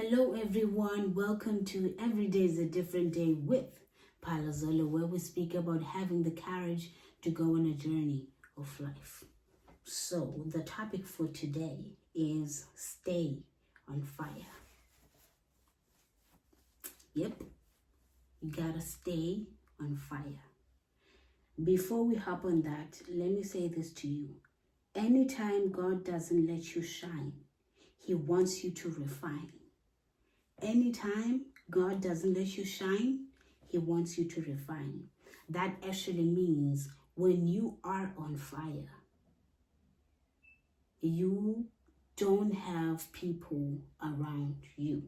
Hello everyone, welcome to Every Day is a Different Day with PALAZOLLO, where we speak about having the courage to go on a journey of life. So the topic for today is stay on fire. Yep, you gotta stay on fire. Before we hop on that, let me say this to you. Anytime God doesn't let you shine, He wants you to refine. Anytime God doesn't let you shine, He wants you to refine. That actually means when you are on fire, you don't have people around you.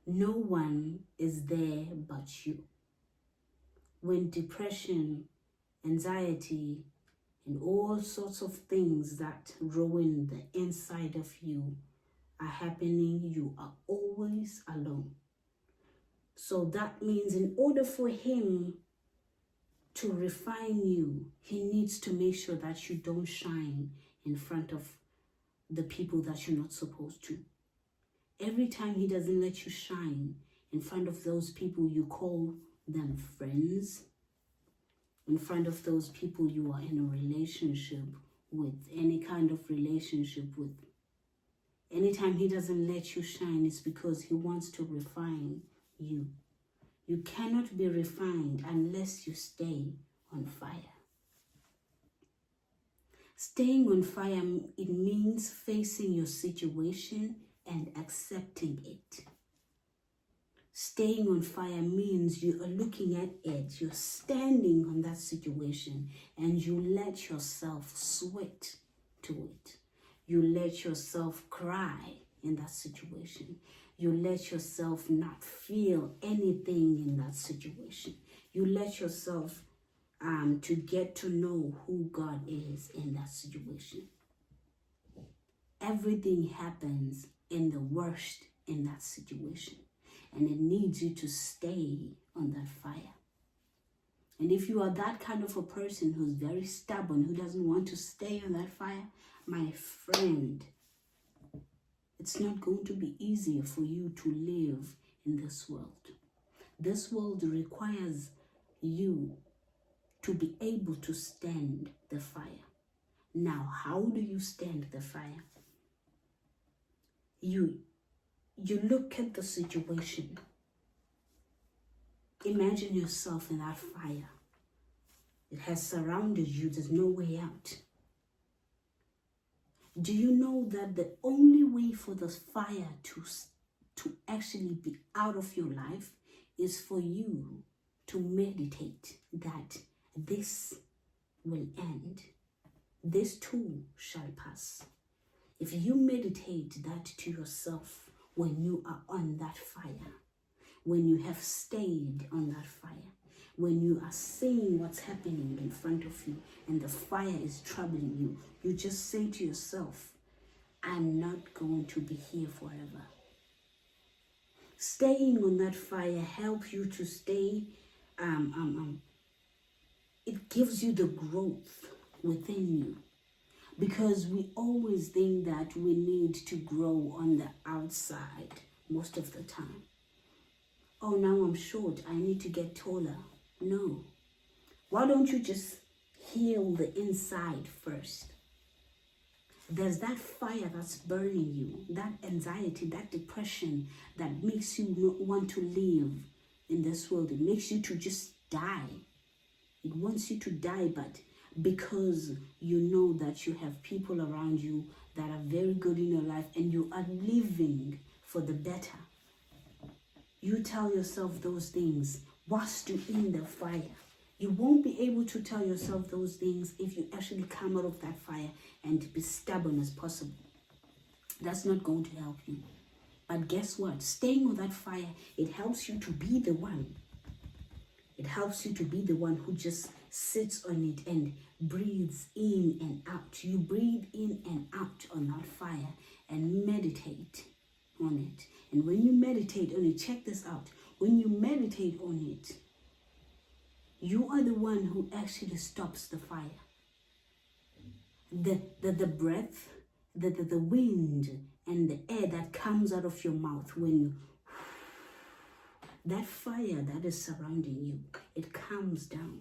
No one is there but you. When depression, anxiety, and all sorts of things that ruin the inside of you are happening, you are always alone. So that means in order for Him to refine you, He needs to make sure that you don't shine in front of the people that you're not supposed to. Every time He doesn't let you shine in front of those people you call them friends, in front of those people you are in a relationship with, any kind of relationship with, anytime He doesn't let you shine, it's because He wants to refine you. You cannot be refined unless you stay on fire. Staying on fire, it means facing your situation and accepting it. Staying on fire means you are looking at it, you're standing on that situation, and you let yourself sweat to it. You let yourself cry in that situation. You let yourself not feel anything in that situation. You let yourself to get to know who God is in that situation. Everything happens in the worst in that situation. And it needs you to stay on that fire. And if you are that kind of a person who's very stubborn, who doesn't want to stay on that fire, my friend, it's not going to be easier for you to live in this world. This world requires you to be able to stand the fire. Now, how do you stand the fire? You look at the situation. Imagine yourself in that fire. It has surrounded you. There's no way out. Do you know that the only way for the fire to actually be out of your life is for you to meditate that this will end. This too shall pass. If you meditate that to yourself when you are on that fire, when you have stayed on that fire, when you are seeing what's happening in front of you and the fire is troubling you, you just say to yourself, I'm not going to be here forever. Staying on that fire helps you to stay, it gives you the growth within you. Because we always think that we need to grow on the outside most of the time. Oh, now I'm short, I need to get taller. No. Why don't you just heal the inside first? There's that fire that's burning you, that anxiety, that depression that makes you not want to live in this world. It makes you to just die. It wants you to die, but because you know that you have people around you that are very good in your life and you are living for the better, you tell yourself those things whilst you're in the fire. You won't be able to tell yourself those things if you actually come out of that fire and be stubborn as possible. That's not going to help you. But guess what? Staying on that fire, it helps you to be the one. It helps you to be the one who just sits on it and breathes in and out. You breathe in and out on that fire and meditate on it. And when you meditate on it, check this out. When you meditate on it, you are the one who actually stops the fire. The breath, the wind and the air that comes out of your mouth when you, that fire that is surrounding you, it calms down.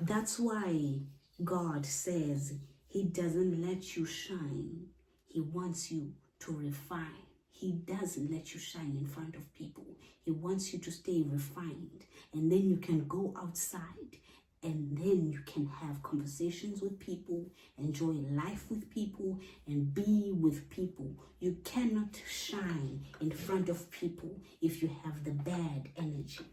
That's why God says he doesn't let you shine. He wants you to refine. He doesn't let you shine in front of people. He wants you to stay refined. And then you can go outside and then you can have conversations with people, enjoy life with people, and be with people. You cannot shine in front of people if you have the bad energy.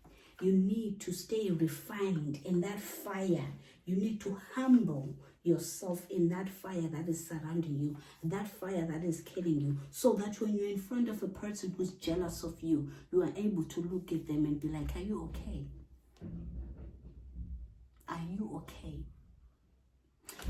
You need to stay refined in that fire. You need to humble yourself in that fire that is surrounding you, that fire that is killing you, so that when you're in front of a person who's jealous of you, you are able to look at them and be like, are you okay? Are you okay?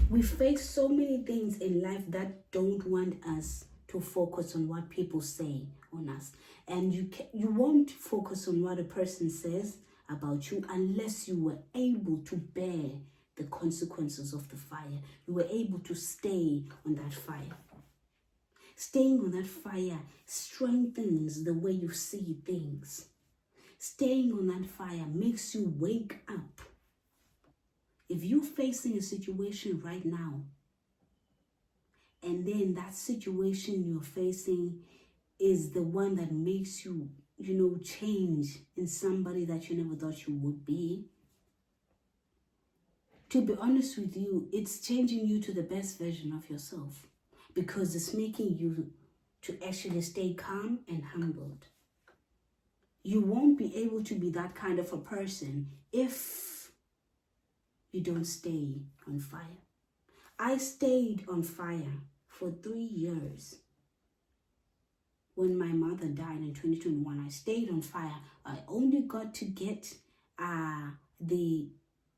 We face so many things in life that don't want us to focus on what people say on us. And you won't focus on what a person says about you unless you were able to bear the consequences of the fire. You were able to stay on that fire. Staying on that fire strengthens the way you see things. Staying on that fire makes you wake up. If you're facing a situation right now, and then that situation you're facing is the one that makes you, change in somebody that you never thought you would be, to be honest with you, it's changing you to the best version of yourself, because it's making you to actually stay calm and humbled. You won't be able to be that kind of a person if you don't stay on fire. I stayed on fire for 3 years. When my mother died in 2021, I stayed on fire. I only got to get the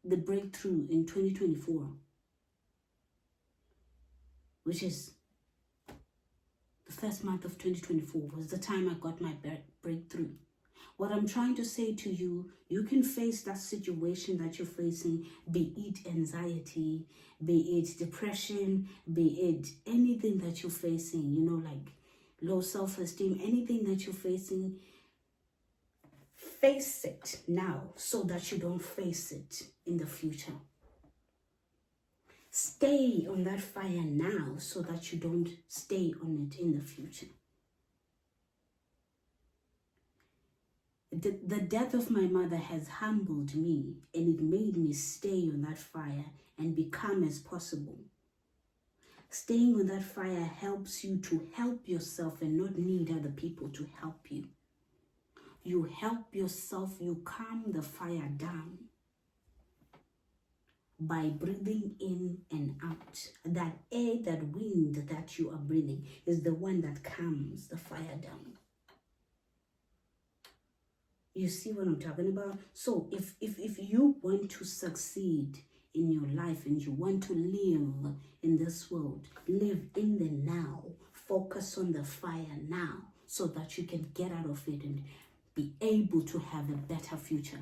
breakthrough in 2024, which is the first month of 2024 was the time I got my breakthrough. What I'm trying to say to you, you can face that situation that you're facing, be it anxiety, be it depression, be it anything that you're facing, like low self-esteem, anything that you're facing. Face it now so that you don't face it in the future. Stay on that fire now so that you don't stay on it in the future. The death of my mother has humbled me, and it made me stay on that fire and be calm as possible. Staying on that fire helps you to help yourself and not need other people to help you. You help yourself, you calm the fire down by breathing in and out. That air, that wind that you are breathing is the one that calms the fire down. You see what I'm talking about? So if you want to succeed in your life and you want to live in this world, live in the now. Focus on the fire now so that you can get out of it and be able to have a better future.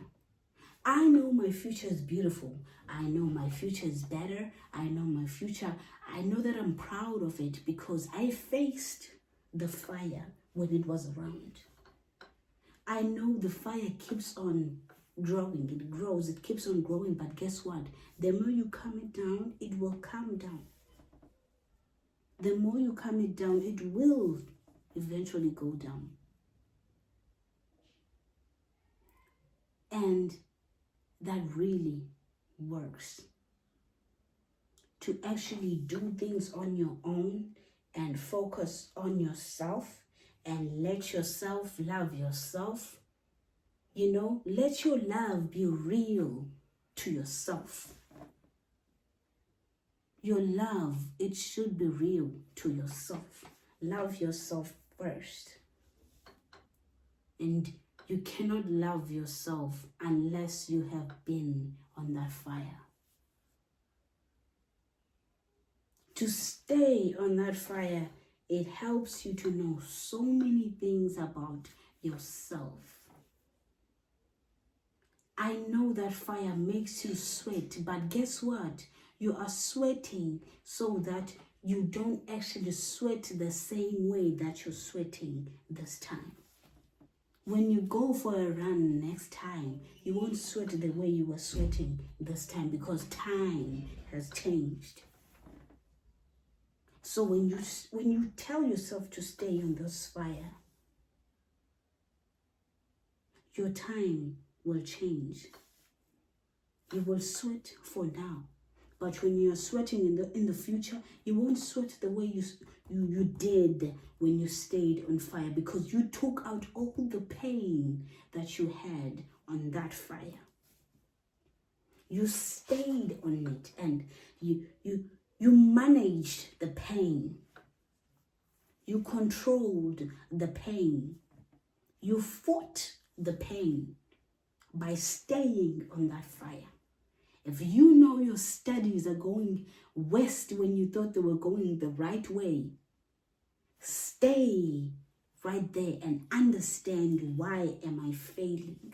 I know my future is beautiful. I know my future is better. I know my future. I know that I'm proud of it because I faced the fire when it was around. I know the fire keeps on growing. It grows. It keeps on growing. But guess what? The more you calm it down, it will calm down. The more you calm it down, it will eventually go down. And that really works. To actually do things on your own and focus on yourself and let yourself love yourself. Let your love be real to yourself. Your love, it should be real to yourself. Love yourself first. And you cannot love yourself unless you have been on that fire. To stay on that fire, it helps you to know so many things about yourself. I know that fire makes you sweat, but guess what? You are sweating so that you don't actually sweat the same way that you're sweating this time. When you go for a run next time, you won't sweat the way you were sweating this time because time has changed. So when you tell yourself to stay on this fire, your time will change. You will sweat for now, but when you're sweating in the future, you won't sweat the way you did when you stayed on fire, because you took out all the pain that you had on that fire. You stayed on it, and you managed the pain. You controlled the pain. You fought the pain by staying on that fire. If you know your studies are going west when you thought they were going the right way, stay right there and understand, why am I failing?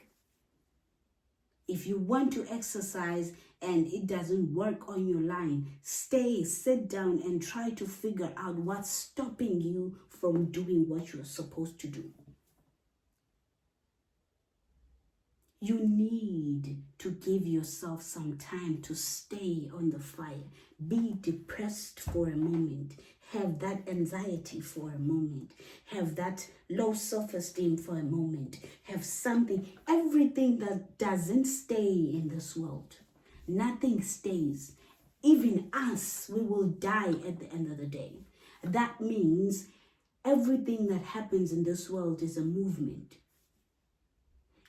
If you want to exercise and it doesn't work on your line, sit down and try to figure out what's stopping you from doing what you're supposed to do. You need to give yourself some time to stay on the fire. Be depressed for a moment. Have that anxiety for a moment. Have that low self-esteem for a moment. Have something. Everything that doesn't stay in this world. Nothing stays. Even us, we will die at the end of the day. That means everything that happens in this world is a movement.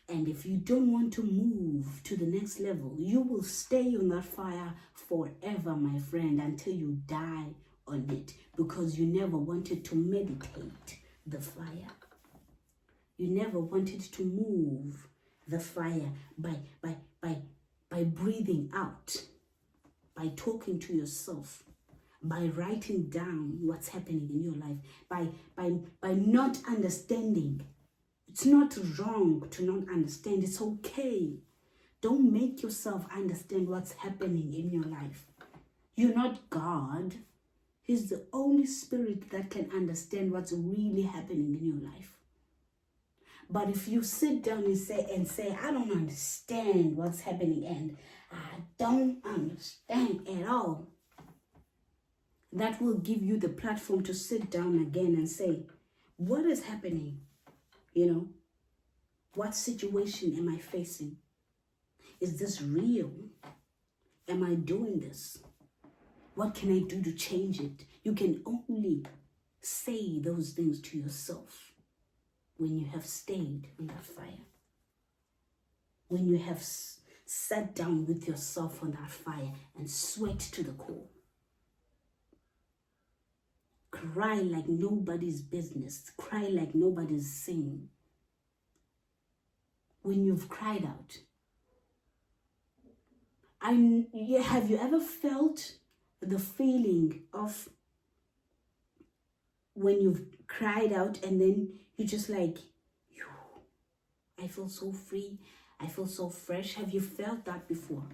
And if you don't want to move to the next level, you will stay on that fire forever, my friend, until you die on it, because you never wanted to meditate the fire. You never wanted to move the fire by breathing out, by talking to yourself, by writing down what's happening in your life, by not understanding. It's not wrong to not understand. It's okay. Don't make yourself understand what's happening in your life. You're not God. He's the only spirit that can understand what's really happening in your life. But if you sit down and say, I don't understand what's happening, and I don't understand at all, that will give you the platform to sit down again and say, what is happening? What situation am I facing? Is this real? Am I doing this? What can I do to change it? You can only say those things to yourself when you have stayed on that fire. When you have sat down with yourself on that fire and sweat to the core. Cry like nobody's business. Cry like nobody's sin. When you've cried out. Have you ever felt the feeling of when you've cried out and then you're just like, I feel so free. I feel so fresh. Have you felt that before?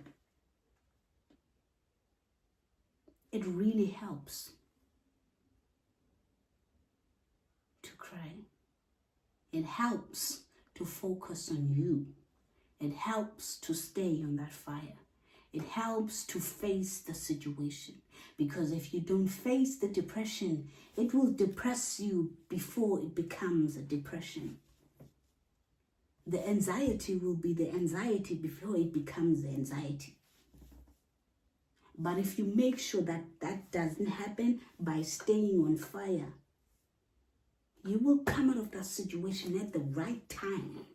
It really helps to cry. It helps to focus on you. It helps to stay on that fire. It helps to face the situation. Because if you don't face the depression, it will depress you before it becomes a depression. The anxiety will be the anxiety before it becomes the anxiety. But if you make sure that that doesn't happen by staying on fire, you will come out of that situation at the right time.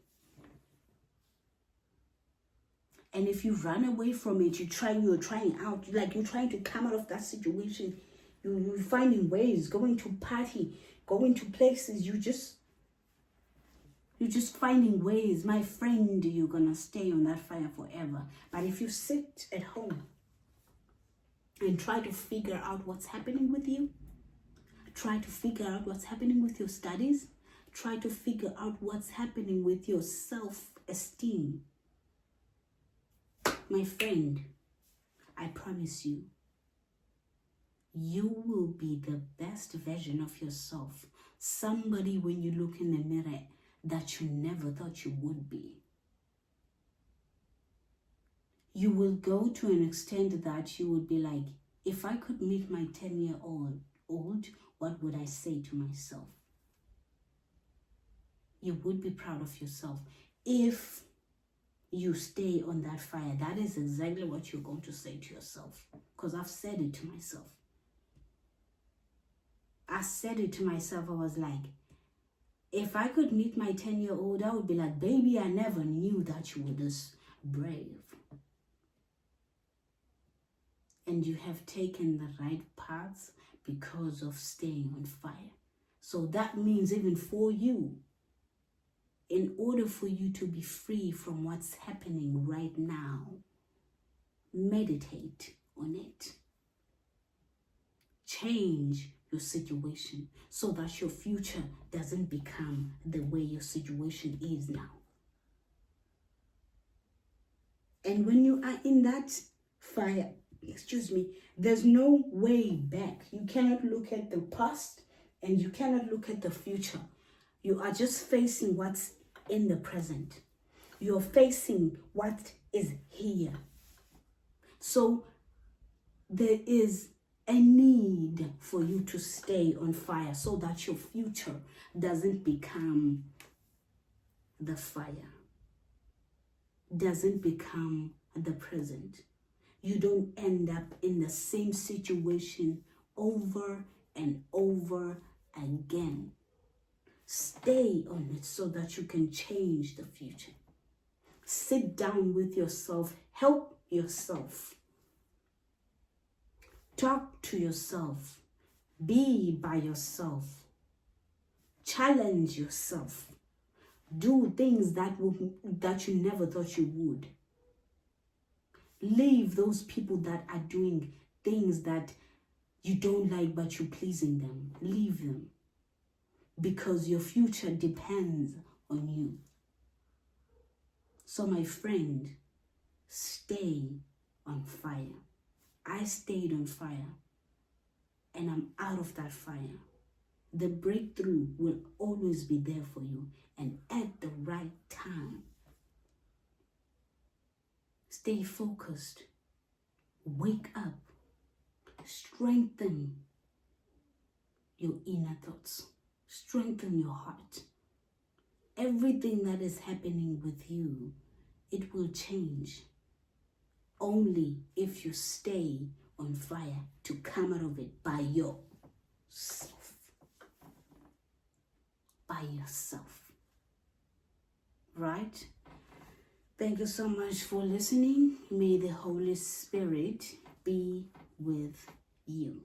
And if you run away from it, you're trying out, like you're trying to come out of that situation, you're finding ways, going to party, going to places, you're just finding ways. My friend, you're gonna stay on that fire forever. But if you sit at home and try to figure out what's happening with you, try to figure out what's happening with your studies, try to figure out what's happening with your self-esteem, my friend, I promise you, you will be the best version of yourself. Somebody when you look in the mirror that you never thought you would be. You will go to an extent that you would be like, if I could meet my 10-year-old, what would I say to myself? You would be proud of yourself. If you stay on that fire, that is exactly what you're going to say to yourself. Because I've said it to myself. I said it to myself. I was like, if I could meet my 10-year-old, I would be like, baby, I never knew that you were this brave. And you have taken the right paths because of staying on fire. So that means even for you, in order for you to be free from what's happening right now, meditate on it. Change your situation so that your future doesn't become the way your situation is now. And when you are in that fire, there's no way back. You cannot look at the past and you cannot look at the future. You are just facing what's in the present. You're facing what is here. So there is a need for you to stay on fire so that your future doesn't become the fire, doesn't become the present. You don't end up in the same situation over and over again. Stay on it so that you can change the future. Sit down with yourself. Help yourself. Talk to yourself. Be by yourself. Challenge yourself. Do things that you never thought you would. Leave those people that are doing things that you don't like but you're pleasing them. Leave them. Because your future depends on you. So my friend, stay on fire. I stayed on fire and I'm out of that fire. The breakthrough will always be there for you and at the right time. Stay focused. Wake up. Strengthen your inner thoughts. Strengthen your heart. Everything that is happening with you, it will change. Only if you stay on fire to come out of it by yourself. By yourself. Right? Thank you so much for listening. May the Holy Spirit be with you.